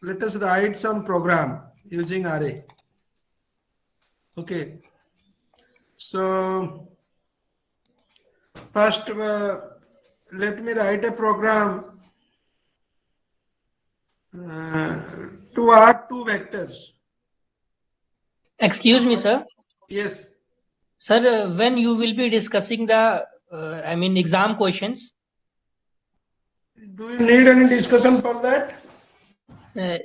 let us write some program using array. Okay. So first, let me write a program to add two vectors. Excuse me, sir. Yes. Sir, when you will be discussing the, exam questions? Do you need any discussion for that?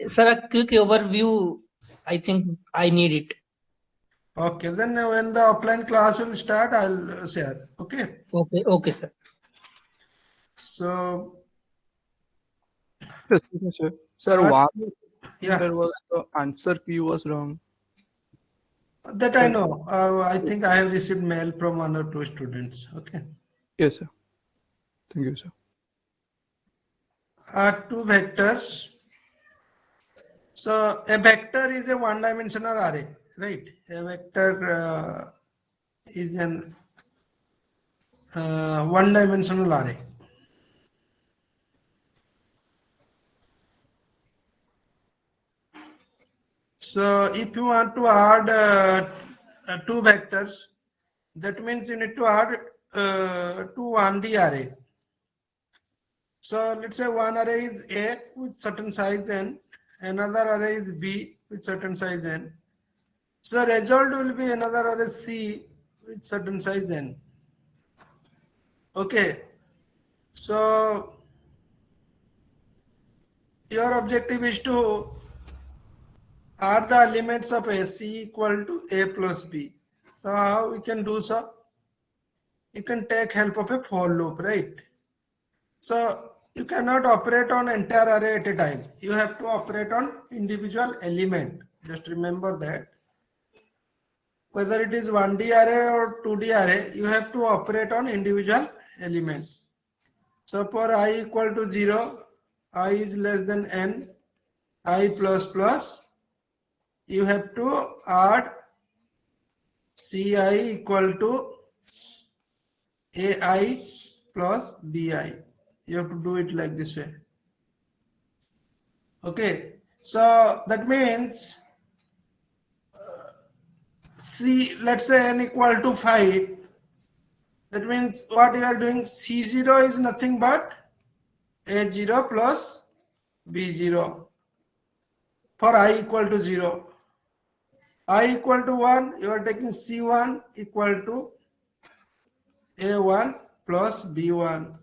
Sir, a quick overview, I think I need it. Okay, then when the offline class will start, I'll share. Okay. Okay, sir. So, Yes, sir. Sir, one yeah, there was the answer key was wrong. that I know. I think I have received mail from one or two students. Okay. Yes, sir. Thank you, sir. Two vectors. So a vector is a one-dimensional array, right? A vector is an one-dimensional array. So if you want to add two vectors, that means you need to add two 1D array. So let's say one array is A with certain size n, another array is B with certain size n. So result will be another array C with certain size n. Okay. So your objective is to add the elements of A C equal to A plus B. So how we can do so? You can take help of a for loop, right? So you cannot operate on entire array at a time. You have to operate on individual element. Just remember that. Whether it is 1D array or 2D array, you have to operate on individual element. So for I equal to 0, I is less than n, I plus plus, you have to add Ci equal to Ai plus Bi. You have to do it like this way. Okay, so that means C, let's say n equal to 5. That means what you are doing, C0 is nothing but A0 plus B0 for I equal to 0. I equal to 1, you are taking C1 equal to A1 plus B1.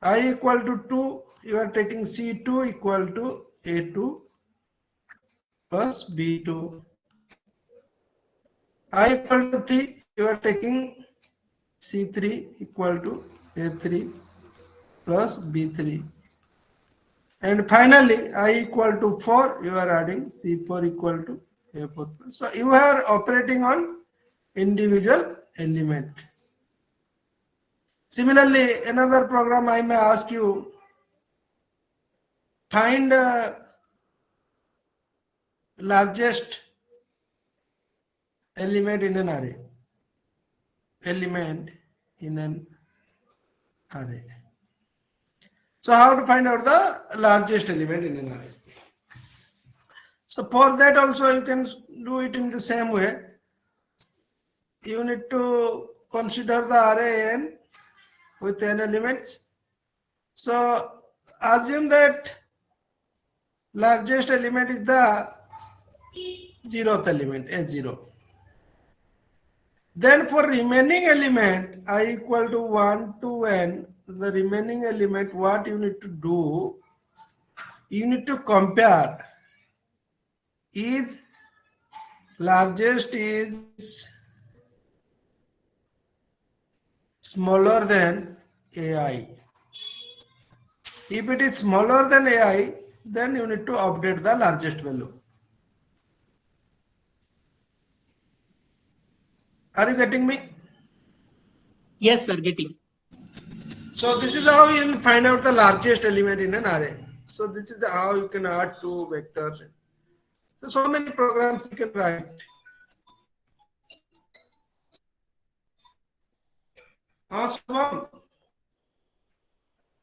I equal to 2, you are taking C2 equal to A2 plus B2. I equal to 3, you are taking C3 equal to A3 plus B3. And finally, I equal to 4, you are adding C4 equal to A4. So you are operating on individual element. Similarly, another program I may ask you, find largest element in an array. Element in an array. So how to find out the largest element in an array? So for that also you can do it in the same way. You need to consider the array n with n elements. So assume that largest element is the 0th element, A0. Then for remaining element, I equal to 1 to n, the remaining element, what you need to do, you need to compare is largest is smaller than AI. If it is smaller than AI, then you need to update the largest value. Are you getting me? Yes, sir, getting. So this is how you will find out the largest element in an array. So this is how you can add two vectors. So many programs you can write. Awesome.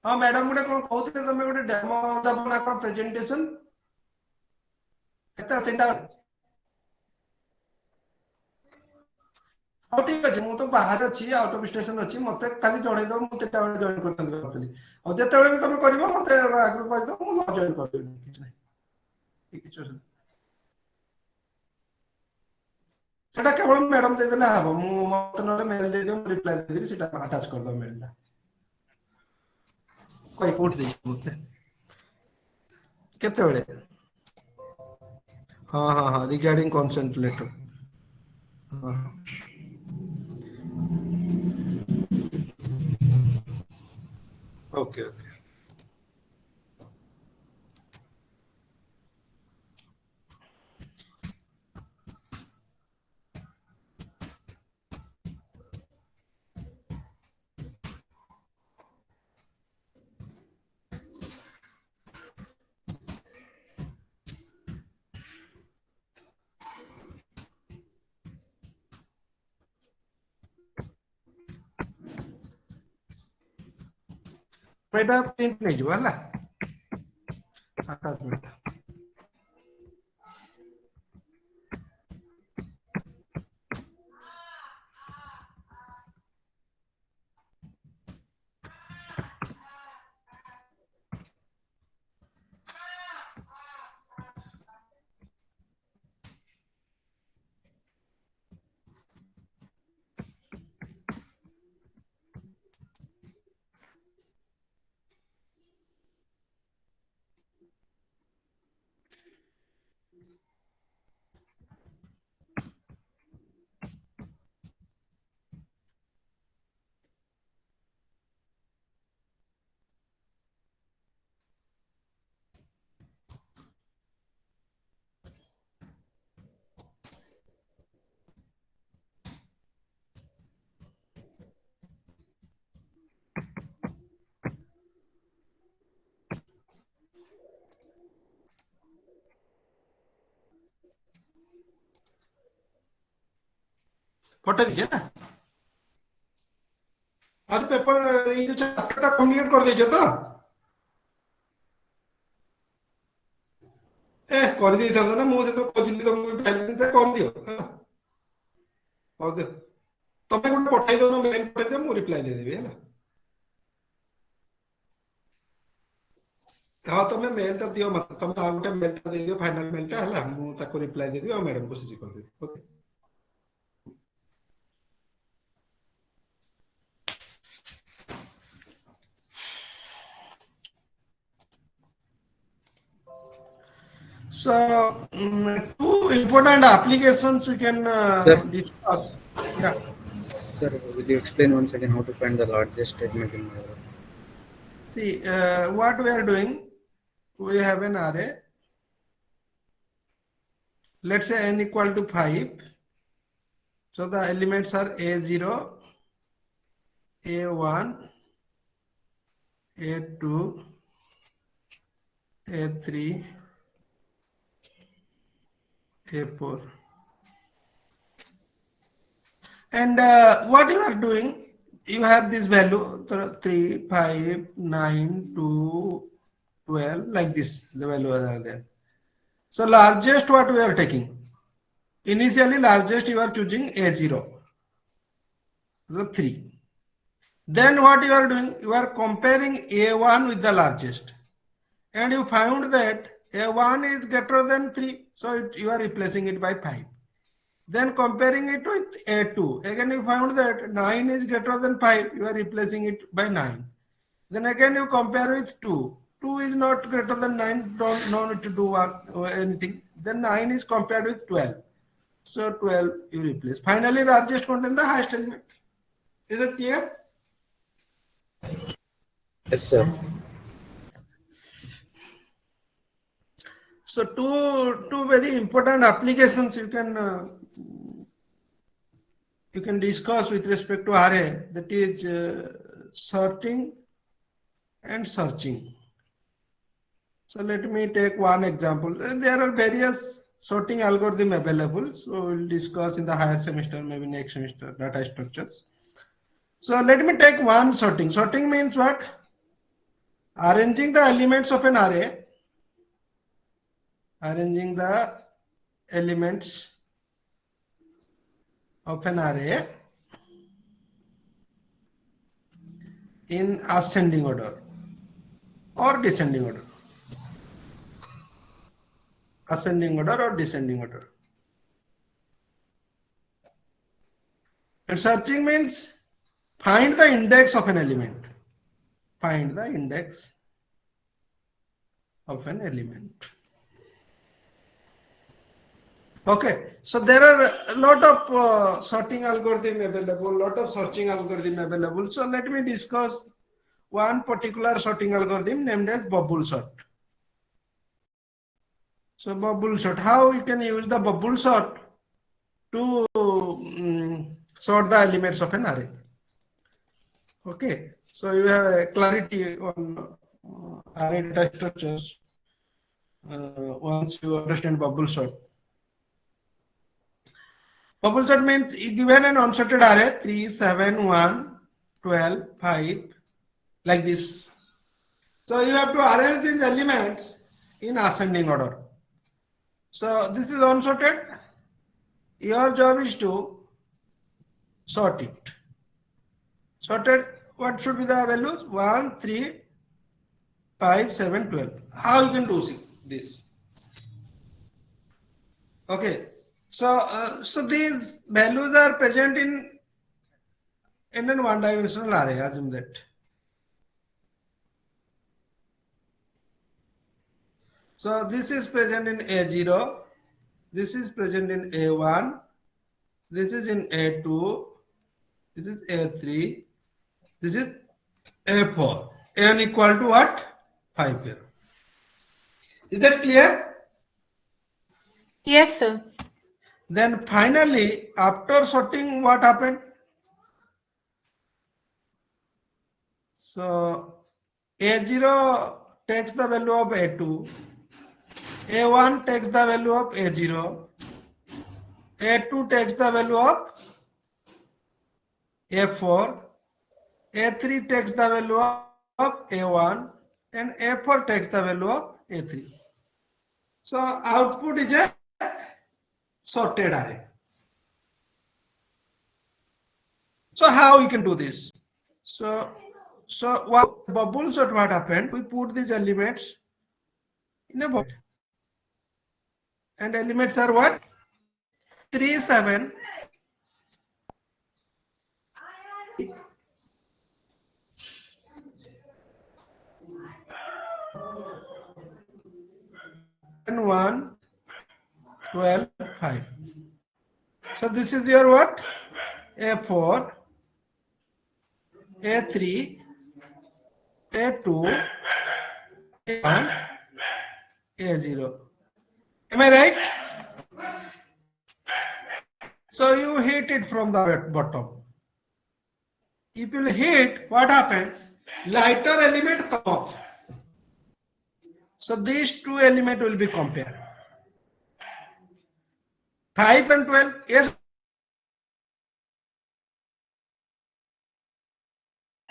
हाँ madam गोटे कौन कहते तुम गोटे demo दब ना कौन presentation केते 3टा हाँ ठीक अच्छे मुझे तो बाहर अच्छी आउट ऑफ स्टेशन अच्छी मत खाली जन दब मुझे 3टा बेले जॉइन करते और जिते भी तुम कर मत आगे कहीद मुझे जॉइन कर সেটা কেবল ম্যাডাম ଦେଇଦେଲେ ହବ ମୁଁ ମତେ ନହେଲେ ମେଲ ଦେଇଦିଅ ମୁଁ ରିପ୍ଲାଏ ଦେଇଦେବି ସେଟା ଆଟାଚ କରିଦବ ମେଲଟା କହି କୋଉଠି ଦେଇଛି ମତେ କେତେବେଳେ ହଁ ହଁ ହଁ ରିଗାର୍ଡିଂ କନସେଣ୍ଟ ଲେଟର ହଁ ଓକେ ଓକେ ଏଇଟା ପ୍ରିଣ୍ଟ ନେଇଯିବ ହେଲା ଆଟାଚମେଣ୍ଟ ପଠେଇ ଦେଇଛି ନା आज पेपर ये जो चैप्टर कंप्लीट कर दीजिए तो ए कर दी था ना मुझे तो खोजली तुमको फाइल में कर दियो और दे तमे कोन पठाई दो ना मेल पठाई दे मु रिप्लाई दे देबी हैला हाँ तमे मेल टा दियो मत तमे आ गोटे मेल टा दे दियो फाइनल मेल टा हैला मु ताको रिप्लाई दे देबी और मैडम को सीसी कर देबी okay So, two important applications we can discuss. Yeah. Sir, will you explain once again how to find the largest statement in my array? See, what we are doing, we have an array. Let's say n equal to 5. So the elements are A0, A1, A2, A3, A4. And what you are doing, you have this value 3, 5, 9, 2, 12, like this, the values are there. So largest what we are taking? Initially largest you are choosing A0, the 3. Then what you are doing? You are comparing A1 with the largest. And you found that A1 is greater than 3. So you are replacing it by 5. Then comparing it with A2. Again you found that 9 is greater than 5. You are replacing it by 9. Then again you compare with 2. 2 is not greater than 9. Don't need to do anything. Then 9 is compared with 12. So 12 you replace. Finally largest contain the highest element. Is it clear? Yes, sir. So two very important applications you can discuss with respect to array, that is sorting and searching. So let me take one example. There are various sorting algorithm available. So we'll discuss in the higher semester, maybe next semester, data structures. So let me take one sorting. Sorting means what? arranging the elements of an array, arranging the elements of an array in ascending order or descending order. Ascending order or descending order. And searching means find the index of an element. Find the index of an element. Okay, so there are a lot of sorting algorithm available, lot of searching algorithm available. So let me discuss one particular sorting algorithm named as bubble sort. So bubble sort, how we can use the bubble sort to sort the elements of an array. Okay, so you have a clarity on array data structures once you understand bubble sort. Bubble sort means given an unsorted array 3, 7, 1, 12, 5, like this. So you have to arrange these elements in ascending order. So this is unsorted. Your job is to sort it. Sorted, what should be the values? 1, 3, 5, 7, 12. How you can do this? Okay. So these values are present in a one-dimensional array. Assume that. So this is present in A0. This is present in A1. This is in A2. This is A3. This is A4. N equal to what? 5 here. Is that clear? Yes, sir. Then finally, after sorting, what happened? So A0 takes the value of A2. A1 takes the value of A0. A2 takes the value of A4. A3 takes the value of A1. And A4 takes the value of A3. So output is a sorted array. So how we can do this? So what bubble sort, what happened? We put these elements in a bucket. And elements are what? 3, 7, and 1, 12, 5. So this is your what? A4, A3, A2, A1, A0. Am I right? So you hit it from the bottom. If you hit, what happened? Lighter element come off. So these two elements will be compared. 5 and 12, yes.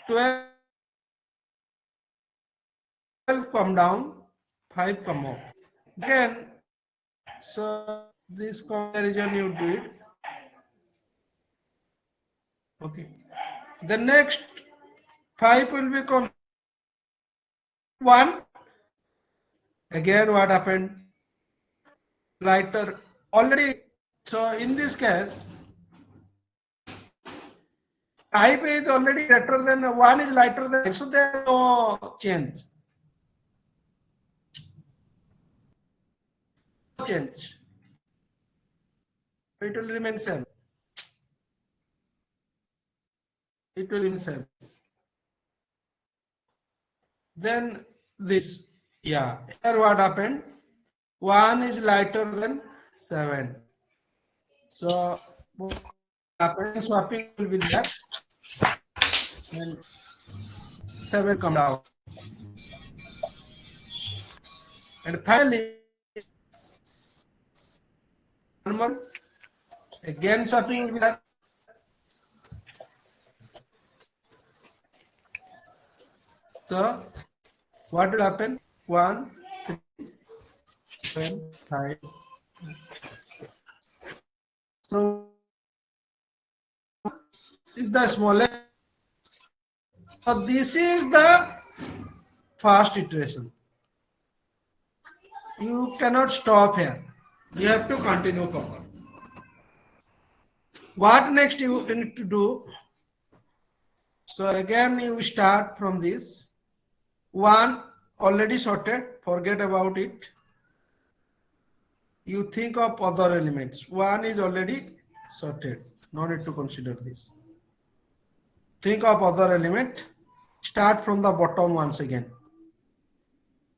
12 come down, 5 come up. Then, so this comparison you do it. Okay. The next 5 will become 1. Again, what happened? Lighter already. So in this case, 5 is already greater than 1 is lighter than 5, so there is no change. Change. It will remain same. It will remain same. Then this, yeah. Here what happened? 1 is lighter than 7. So what happened? Swapping will be there. Then 7 come down. And finally, one more. Again swapping will be there. So What will happen? 1, 3, 7, 5. So this is the smallest. So this is the first iteration. You cannot stop here. You have to continue forward. What next you need to do? So again you start from this. 1 already sorted, forget about it. You think of other elements. 1 is already sorted, no need to consider this. Think of other element, start from the bottom once again.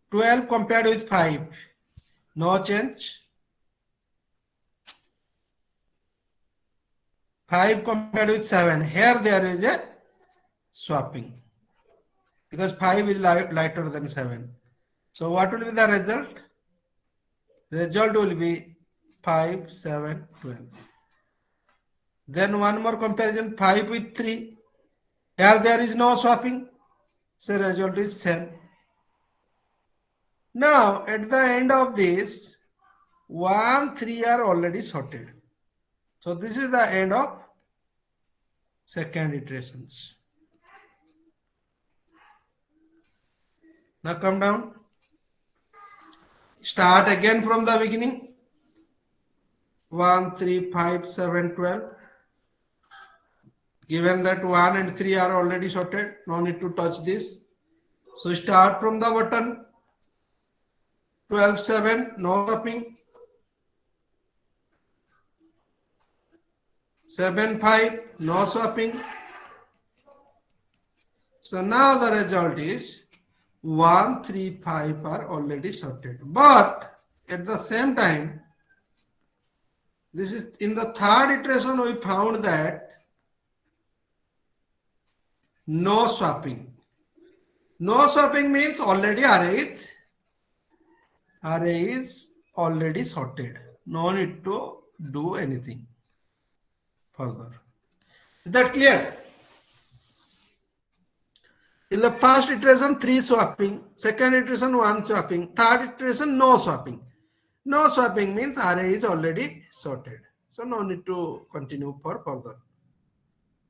12 compared with 5, no change. 5 compared with 7, here there is a swapping because 5 is lighter than 7. So what will be the result? Result will be 5, 7, 12. Then one more comparison, 5 with 3. Here there is no swapping. So result is 10. Now at the end of this, 1, 3 are already sorted. So this is the end of second iterations. Now come down. Start again from the beginning. 1, 3, 5, 7, 12. Given that 1 and 3 are already sorted, no need to touch this. So start from the button. 12, 7, no swapping. 7, 5, no swapping. So now the result is 1, 3, 5 are already sorted. But at the same time, this is in the third iteration we found that no swapping. No swapping means already array is already sorted. No need to do anything further. Is that clear? In the first iteration, 3 swapping. Second iteration, 1 swapping. Third iteration, no swapping. No swapping means array is already sorted. So no need to continue for further.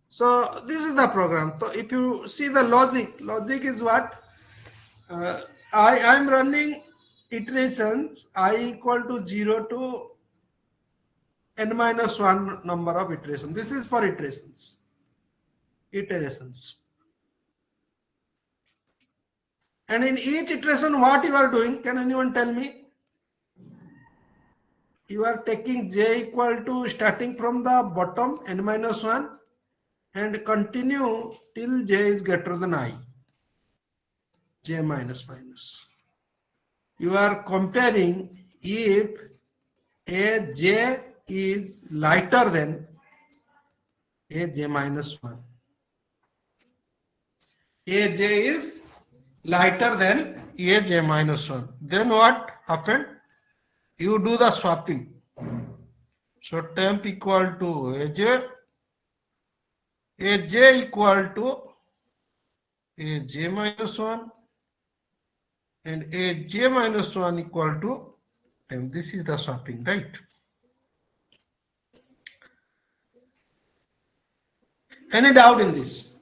So this is the program. So if you see the logic is what? I am running iterations I equal to 0 to n minus 1 number of iterations. This is for iterations. And in each iteration, what you are doing, can anyone tell me? You are taking j equal to starting from the bottom n minus 1 and continue till j is greater than I. J minus minus. You are comparing if a j is lighter than a j minus 1. A j is lighter than a j minus 1. Then what happened? You do the swapping. So temp equal to aj equal to aj minus 1 and aj minus 1 equal to temp. This is the swapping, right? Any doubt in this?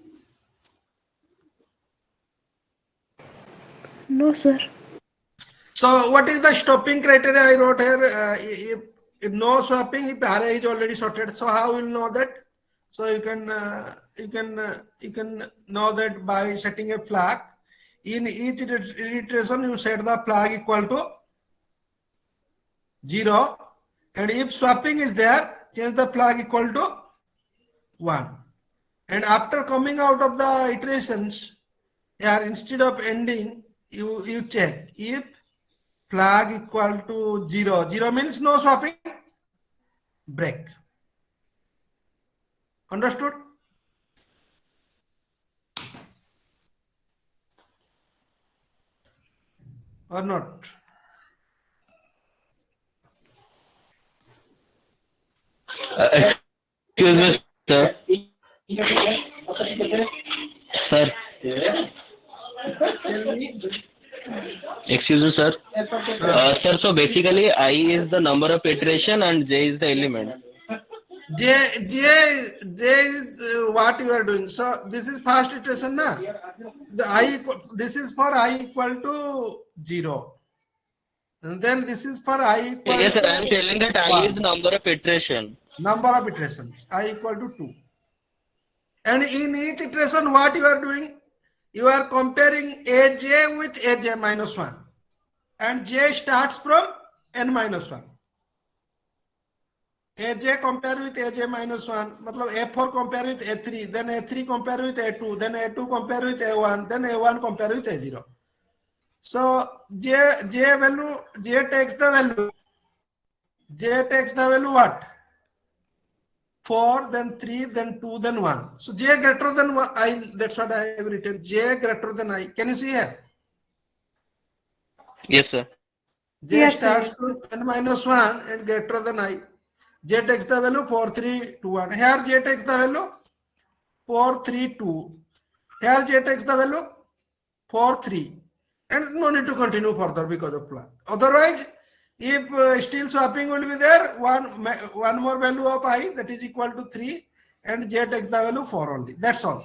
No, sir. So what is the stopping criteria I wrote here? If no swapping, if array is already sorted, so how will know that? So you can know that by setting a flag. In each iteration, you set the flag equal to 0, and if swapping is there, change the flag equal to 1. And after coming out of the iterations, here instead of ending, you check if flag equal to 0. 0 means no swapping, break. Understood? Or not? Excuse me, sir. Sir. Tell me. excuse me, sir. Sir, so basically, I is the number of iteration and j is the element. J is what you are doing. So this is first iteration, na? This is for I equal to 0. And then this is for I equal Yes, sir. to I am telling that I 1. is number of iteration. Number of iterations. I equal to 2. And in each iteration, what you are doing? You are comparing aj with aj minus 1. And j starts from n minus 1. aj compare with aj minus 1. Matlab a4 compare with a3. Then a3 compare with a2. Then a2 compare with a1. Then a1 compare with a0. So j value, j takes the value what? 4, then 3, then 2, then 1. So j greater than I, that's what I have written. J greater than I. Can you see here? Yes, sir. J Yes, starts sir. to n minus 1 and greater than I. J takes the value 4, 3, 2, 1. Here j takes the value 4, 3, 2. Here j takes the value 4, 3. And no need to continue further because of plug. Otherwise, if still swapping will be there, one more value of I, that is equal to 3, and j takes the value 4 only. That's all.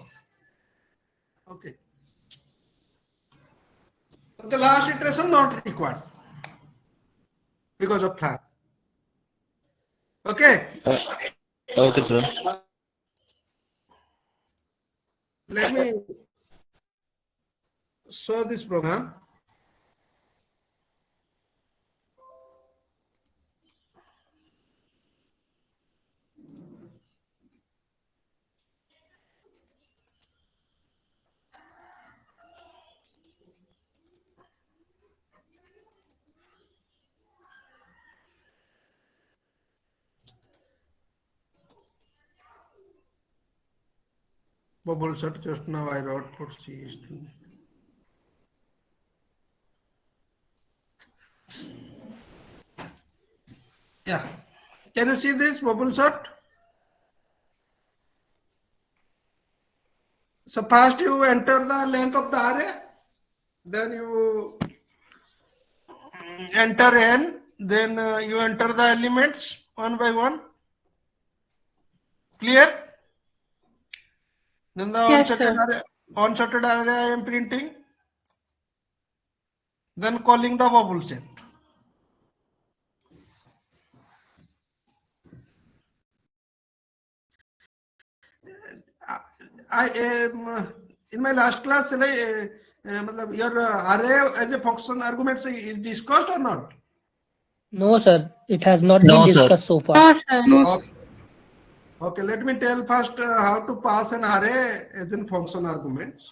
Okay. The last iteration not required because of flag. Okay. Okay, sir. Let me show this program. Bubble set just now I wrote for C. Yeah. Can you see this bubble set? So first you enter the length of the array, then you enter n, then you enter the elements one by one. Clear? Then the Yes, unsorted array I am printing. Then calling the bubble set. I am in my last class, your array as a function argument is discussed or not? No, sir. It has not No, been sir. discussed so far. No, sir. No, Okay. sir. Okay, let me tell first how to pass an array as in function arguments.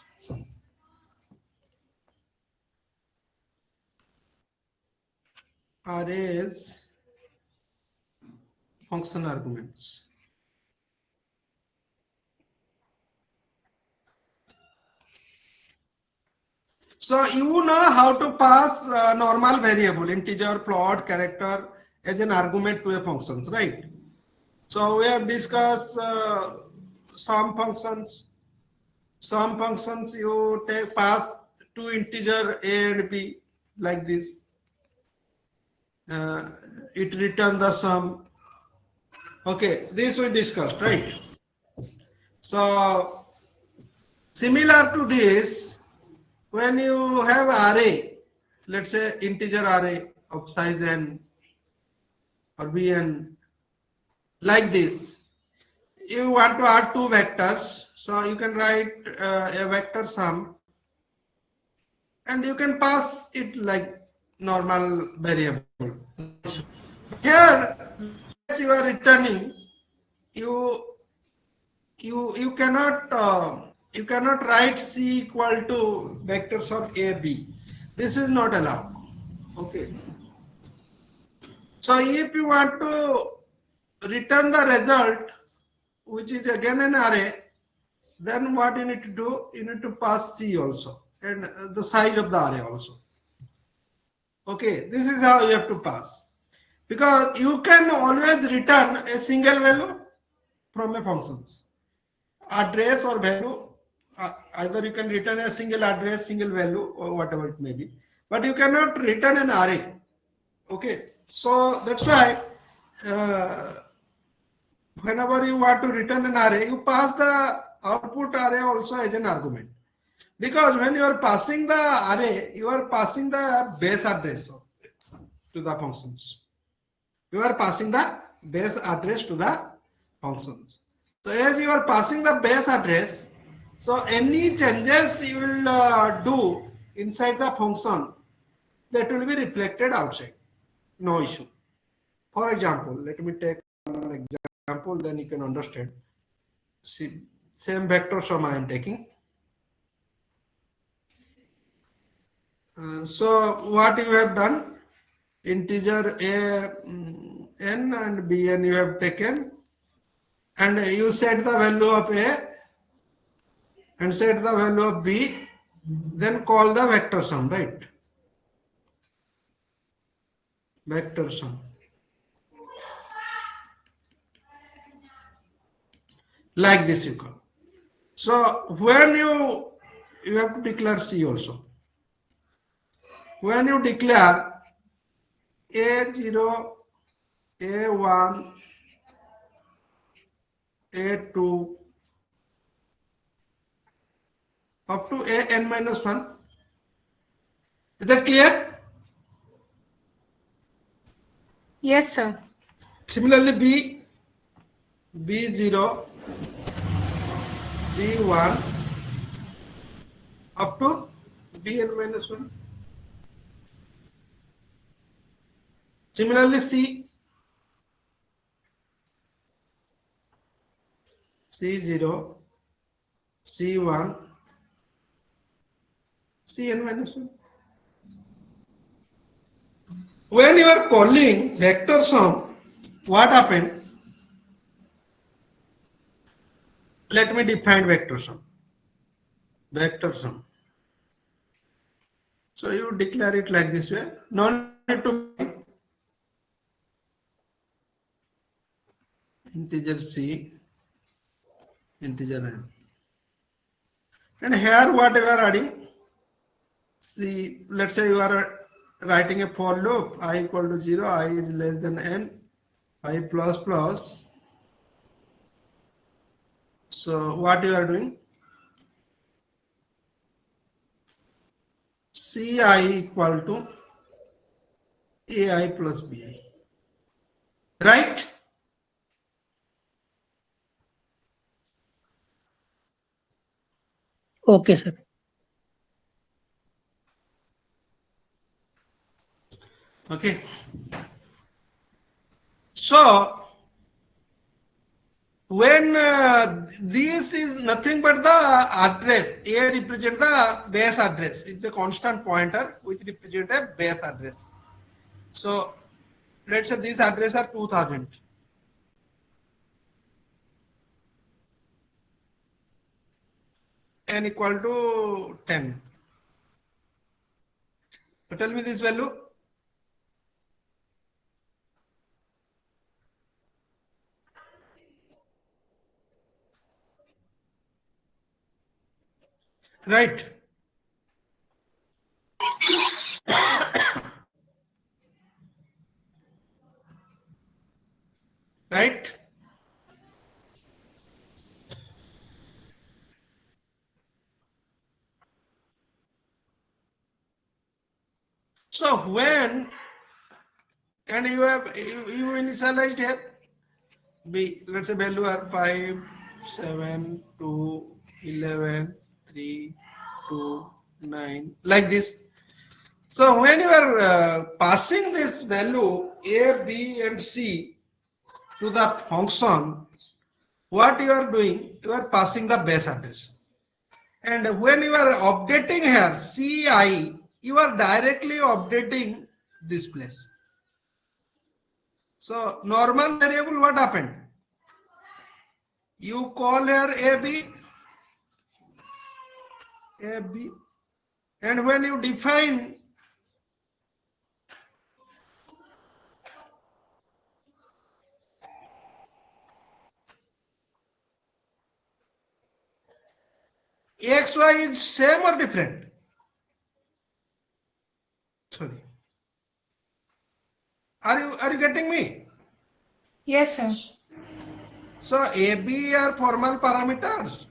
Arrays, function arguments. So you know how to pass normal variable, integer, float, character as an argument to a function, right? So we have discussed some functions. Some functions you pass two integer a and b like this. It return the sum. Okay, this we discussed, right? So similar to this, when you have array, let's say integer array of size n or bn, like this, you want to add two vectors, so you can write a vector sum and you can pass it like normal variable. Here, as you are returning, you cannot write c equal to vector sum a b. This is not allowed. Okay. So if you want to return the result, which is again an array, then what you need to do? You need to pass c also and the size of the array also. Okay, this is how you have to pass. Because you can always return a single value from a functions. Address or value, either you can return a single address, single value, or whatever it may be. but you cannot return an array. Okay, so that's why whenever you want to return an array, you pass the output array also as an argument. Because when you are passing the array, you are passing the base address to the functions. You are passing the base address to the functions. So as you are passing the base address, so any changes you will do inside the function, that will be reflected outside. No issue. For example, let me take an example, then you can understand. See, same vector sum I am taking. So what you have done, integer n and bn you have taken, and you set the value of a and set the value of b, then call the vector sum, right? Vector sum. Like this you call. So when you have to declare C also. When you declare A0, A1, A2 up to AN minus 1. Is that clear? Yes, sir. Similarly, B0, B1 up to Bn minus 1. Similarly, C0, C1, Cn minus 1. When you are calling vector sum, what happened? Let me define vector sum. Vector sum. So you declare it like this way. No need to integer C, integer n. And here what you are adding? See, let's say you are writing a for loop, I equal to 0, I is less than n, I plus plus. So what you are doing? Ci equal to ai plus bi. Right? Okay, sir. Okay. So when this is nothing but the address, a represent the base address. It's a constant pointer which represent a base address. So let's say this address are 2000. N equal to 10. So tell me this value. Right. Right. So when and you initialized here B, let's say value are 5, 7, 2, 11, 3, 2, 9, like this. So when you are passing this value A, B, and C to the function, what you are doing, you are passing the base address. And when you are updating here, CI, you are directly updating this place. So normal variable, what happened? You call here AB, AB, and when you define XY is same or different? Sorry. Are you getting me? Yes, sir. So AB are formal parameters.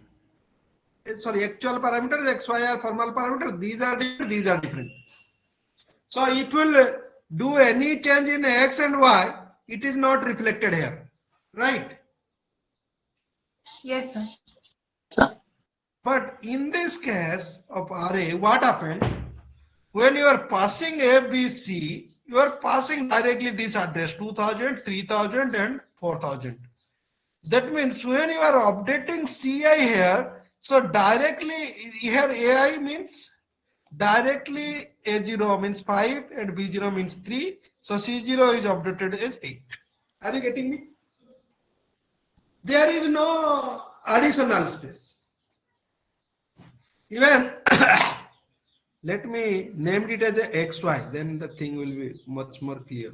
Sorry, actual parameters, XY are formal parameters. These are different, these are different. So if you will do any change in X and Y, it is not reflected here. Right? Yes, sir. But in this case of array, what happened? When you are passing ABC, you are passing directly this address 2000, 3000 and 4000. That means when you are updating CI here, so directly here AI means directly A0 means 5 and B0 means 3. So C0 is updated as 8. Are you getting me? There is no additional space. Even let me name it as a XY, then the thing will be much more clear.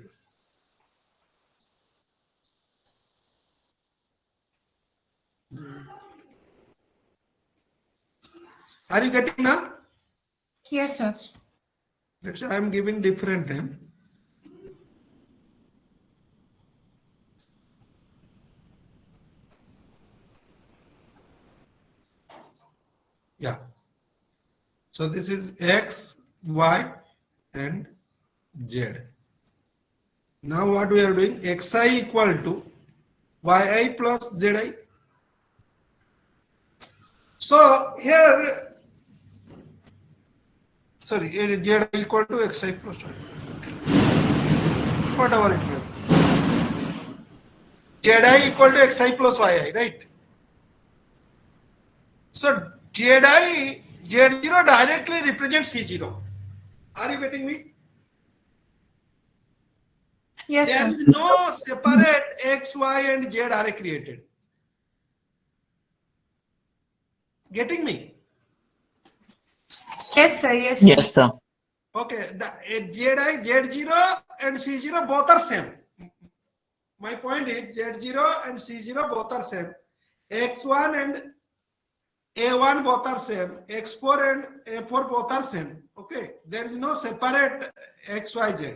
Are you getting now? Yes, sir. Let's say I am giving different name. Yeah. So this is X, Y, and Z. Now what we are doing? Xi equal to Yi plus Zi. So here, sorry, Z equal to Xi plus Y. Whatever it may be. Zi equal to Xi plus Yi, right? So Z0 directly represents C0. Are you getting me? Yes, There sir. is no separate X, Y, and Z array created. Getting me? Yes, sir. Yes, sir. Yes, sir. Okay, the Z0 and C0 both are same. My point is Z0 and C0 both are same. X1 and A1 both are same. X4 and A4 both are same. Okay, there is no separate X, Y, Z.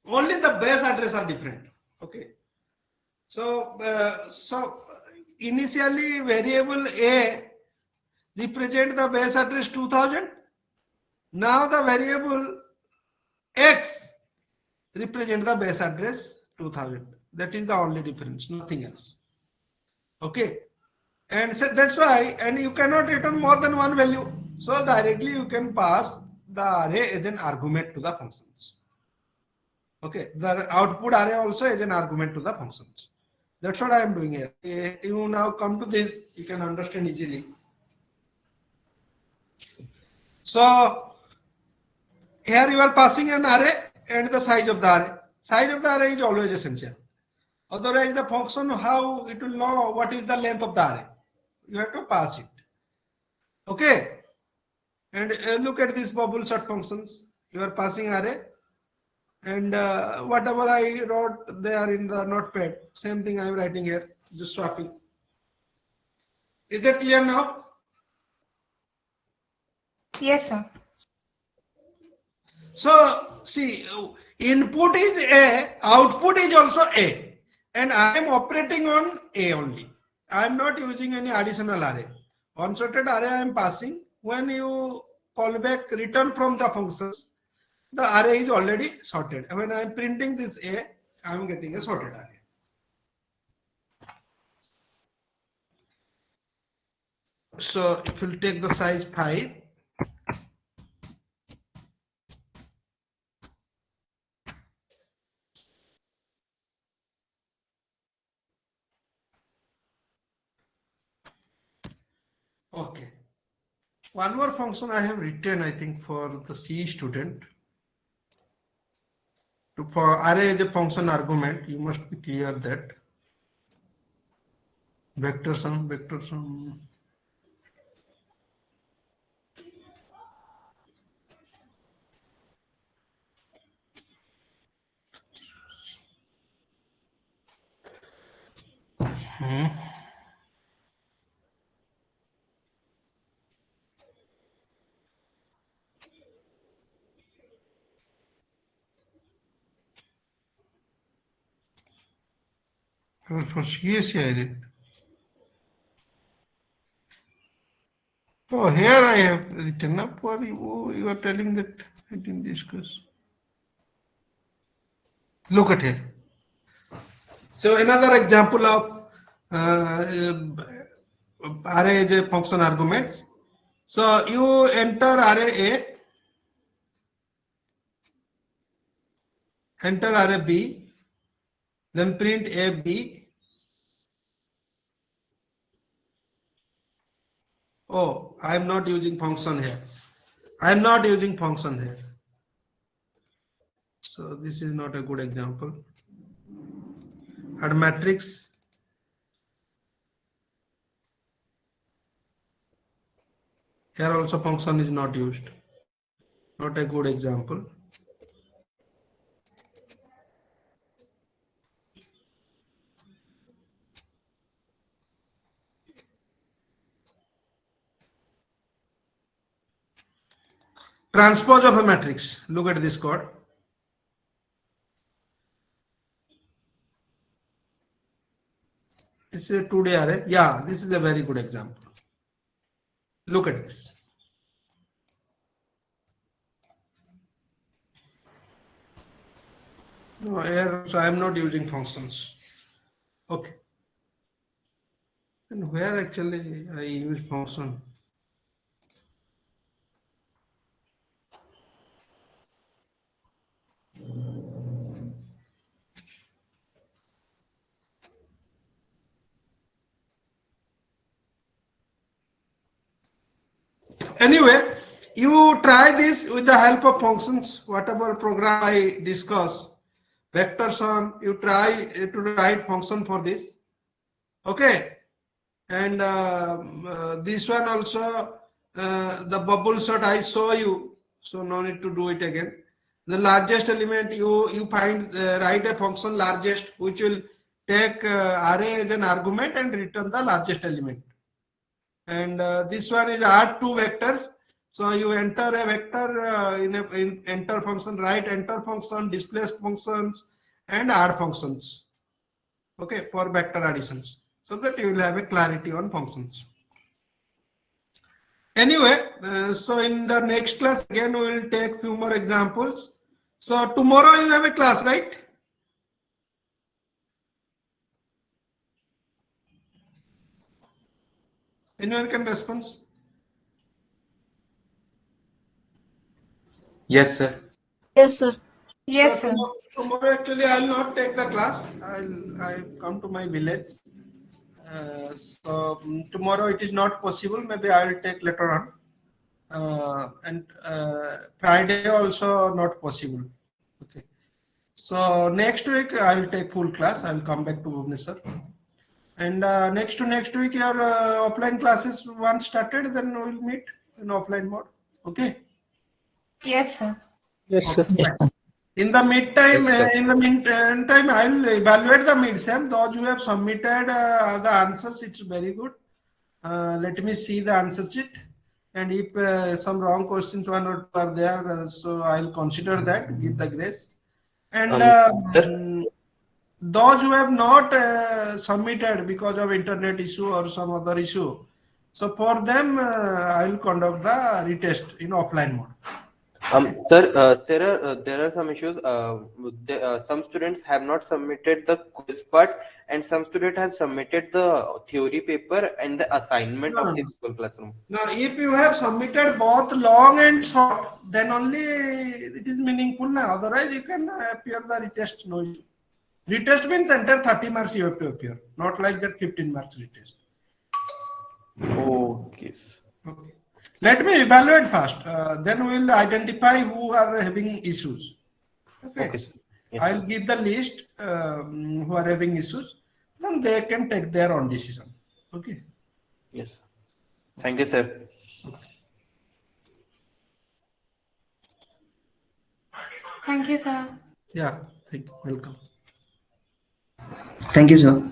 Only the base address are different. Okay. So, initially variable A represent the base address 2000. Now the variable X represent the base address 2000. That is the only difference, nothing else. Okay. And so that's why, and you cannot return more than one value. So directly you can pass the array as an argument to the functions. Okay. The output array also as an argument to the functions. That's what I am doing here. You now come to this, you can understand easily. So here you are passing an array and the size of the array. Size of the array is always essential. Otherwise, the function, how it will know what is the length of the array? You have to pass it. Okay. And look at these bubble sort functions. You are passing array. And whatever I wrote there in the notepad, same thing I am writing here, just swapping. Is that clear now? Yes, sir. So, see, input is A, output is also A. And I am operating on A only. I am not using any additional array. Unsorted array I am passing. When you call back return from the functions, the array is already sorted. When I am printing this A, I am getting a sorted array. So if you take the size 5, okay. One more function I have written, I think, for the C student. For array as a function argument, you must be clear that vector sum. For CSC I did. Oh, here I have written up. You are telling that I didn't discuss. Look at here. So another example of array is a function arguments. So you enter array A, enter array B, then print A, B. Oh, I am not using function here. I am not using function here. So this is not a good example. Add matrix. Here also function is not used. Not a good example. Transpose of a matrix. Look at this code. This is a 2D array. Yeah, this is a very good example. Look at this. No, here so I am not using functions. Okay. And where actually I use function? Anyway, you try this with the help of functions, whatever program I discuss, vector sum, you try to write function for this. Okay. And this one also, the bubble sort I show you, so no need to do it again. The largest element you find, write a function largest, which will take array as an argument and return the largest element. And this one is add two vectors. So you enter a vector in enter function, write enter function, displace functions, and add functions. Okay, for vector additions, so that you will have a clarity on functions. Anyway, so in the next class again we will take few more examples. So tomorrow you have a class, right? Anyone can respond? Yes, sir. Yes, sir. Yes, So sir. tomorrow actually I will not take the class. I'll come to my village. So tomorrow it is not possible. Maybe I will take later on. And Friday also not possible. Okay. So next week I will take full class. I will come back to Bhubaneswar. And next week your offline classes once started, then we will meet in offline mode. Okay. Yes, sir. Yes, sir. In the meantime, Yes, sir. meantime, I will evaluate the midsem. Those who have submitted the answers, it's very good. Let me see the answer sheet, and if some wrong questions one or two are there, so I'll consider that, give the grace. And Sir? those who have not submitted because of internet issue or some other issue, so for them, I will conduct the retest in offline mode. Sir, there are some issues. Some students have not submitted the quiz part, and some students have submitted the theory paper and the assignment of the Google Classroom. Now, if you have submitted both long and short, then only it is meaningful now. Otherwise, you can appear the retest. No issue. Retest means enter 30 marks you have to appear, not like that 15 marks retest. Okay. Okay. Let me evaluate first. Then we will identify who are having issues. Okay. Okay, sir. Yes, I'll give the list who are having issues. Then they can take their own decision. Okay. yes. Thank you, sir. Thank you, sir. Yeah. Thank you. Welcome. Thank you, sir.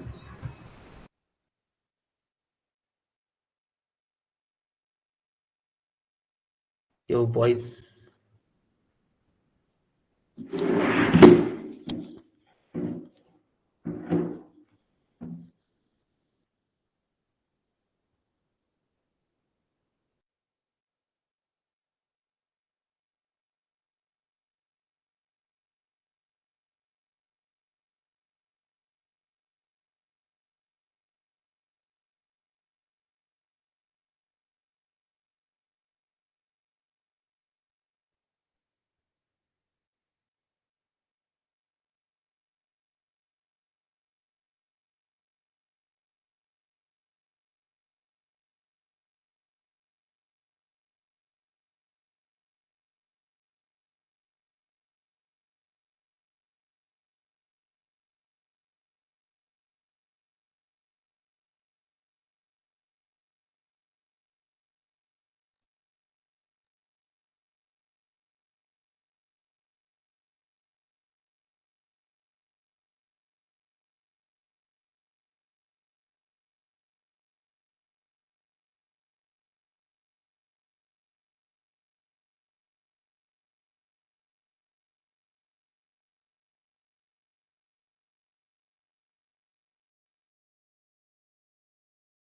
Yo, boys.